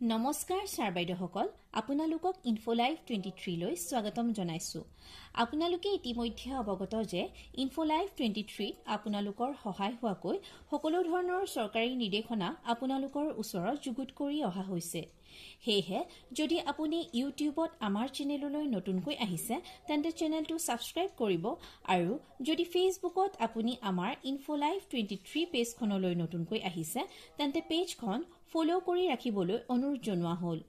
নমস্কাৰ ছাৰ বাইদেউসকল আপোনালোকক ইনফোলাইভ 23 লৈ স্বাগতম জনাইছো আপোনালোকে ইতিমধ্যে অৱগত যে ইনফোলাইভ 23 আপোনালোকৰ সহায় হোৱাকৈ সকলো ধৰণৰ চৰকাৰী নিৰ্দেশনা আপোনালোকৰ ওচৰত যুগুত কৰি অহা হৈছে হেহে যদি আপুনি ইউটিউবত আমাৰ চেনেললৈ নতুনকৈ আহিছে তেন্তে চেনেলটো সাবস্ক্ৰাইব কৰিব আৰু যদি ফেসবুকত আপুনি আমাৰ ইনফোলাইভ 23 পেজখনলৈ নতুনকৈ আহিছে তেন্তে পেজখন ফলো কৰি ৰাখিবলৈ অনুৰোধ জনোৱা হ'ল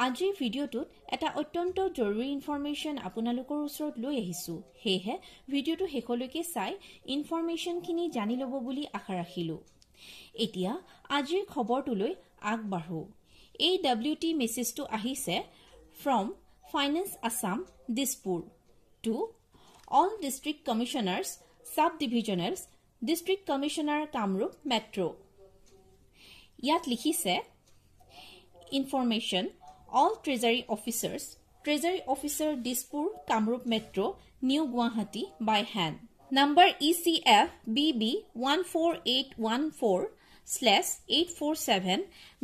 আজিৰ ভিডিঅ'টোত এটা অত্যন্ত জৰুৰী ইনফৰমেশন আপোনালোকৰ ওচৰত লৈ আহিছো হেহে ভিডিঅ'টো শেষলৈকে চাই ইনফৰমেশনখিনি জানি ল'ব বুলি আশা ৰাখিলো এতিয়া আজিৰ খবৰটোলৈ আগবাঢ়ো AWT মেছেজটো আহিছে from Finance Assam Dispur to all district commissioners sub-divisionals district commissioner Kamrup Metro ইয়াত লিখিছে information all treasury officer Dispur Kamrup Metro New Guwahati by hand number ECF BB 14814/847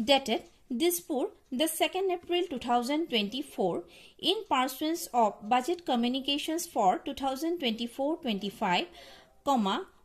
dated Dispur the 2nd April 2024 in pursuance of budget communications for 2024-25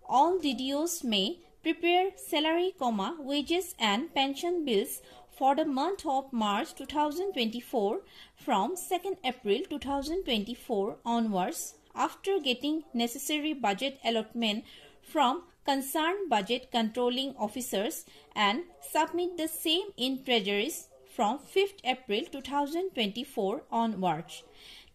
all DDOs may prepare salary, wages and pension bills for the month of March 2024 from 2nd April 2024 onwards after getting necessary budget allotment from concerned budget controlling officers and submit the same in treasuries from 5th April 2024 onwards.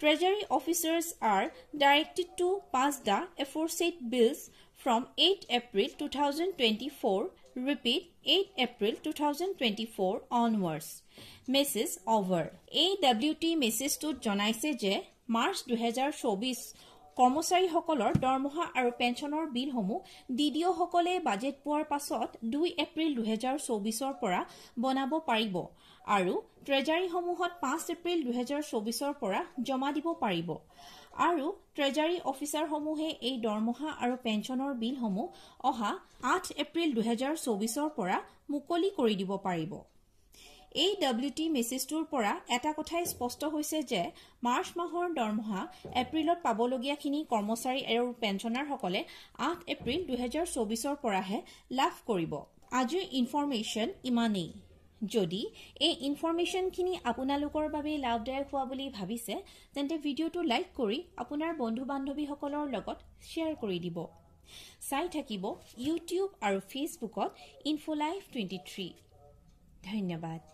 Treasury officers are directed to pass the aforesaid bills from 8 April 2024, repeat 8 April 2024 onwards. Message over. AWT message to জনাইছে যে March 2024 কৰ্মচাৰী সকলৰ দৰমহা আৰু পেঞ্চনৰ বিলসমূহ DDO সকলে budget পোৱাৰ পাছত 2 এপ্ৰিল 2024 পৰা বনাব পাৰিব আৰু ট্ৰেজাৰী সমূহত 5 এপ্ৰিল 2024 পৰা জমা দিব পাৰিব আৰু ট্ৰেজাৰী অফিচাৰ সমূহে এই দৰমহা আৰু পেঞ্চনৰ বিলসমূহ অহা 8 এপ্ৰিল 2024 পৰা মুকলি কৰি দিব পাৰিব AWT মেছেজটোৰ পৰা এটা কথাই স্পষ্ট হৈছে যে মাৰ্চ মাহৰ দৰমহা এপ্ৰিলত পাবলগীয়াখিনি কৰ্মচাৰী আৰু পেঞ্চনাৰ সকলে 8 এপ্ৰিল 2024 পৰাহে লাভ কৰিব আজিৰ ইনফৰমেশন ইমানেই যদি এই ইনফৰমেশনখিনি আপোনালোকৰ বাবে লাভদায়ক হোৱা বুলি ভাবিছে তেন্তে ভিডিঅ'টো লাইক কৰি আপোনাৰ বন্ধু-বান্ধৱীসকলৰ লগত শ্বেয়াৰ কৰি দিব চাই থাকিব ইউটিউব আৰু ফেসবুকত ইনফোলাইভ 23 ধন্যবাদ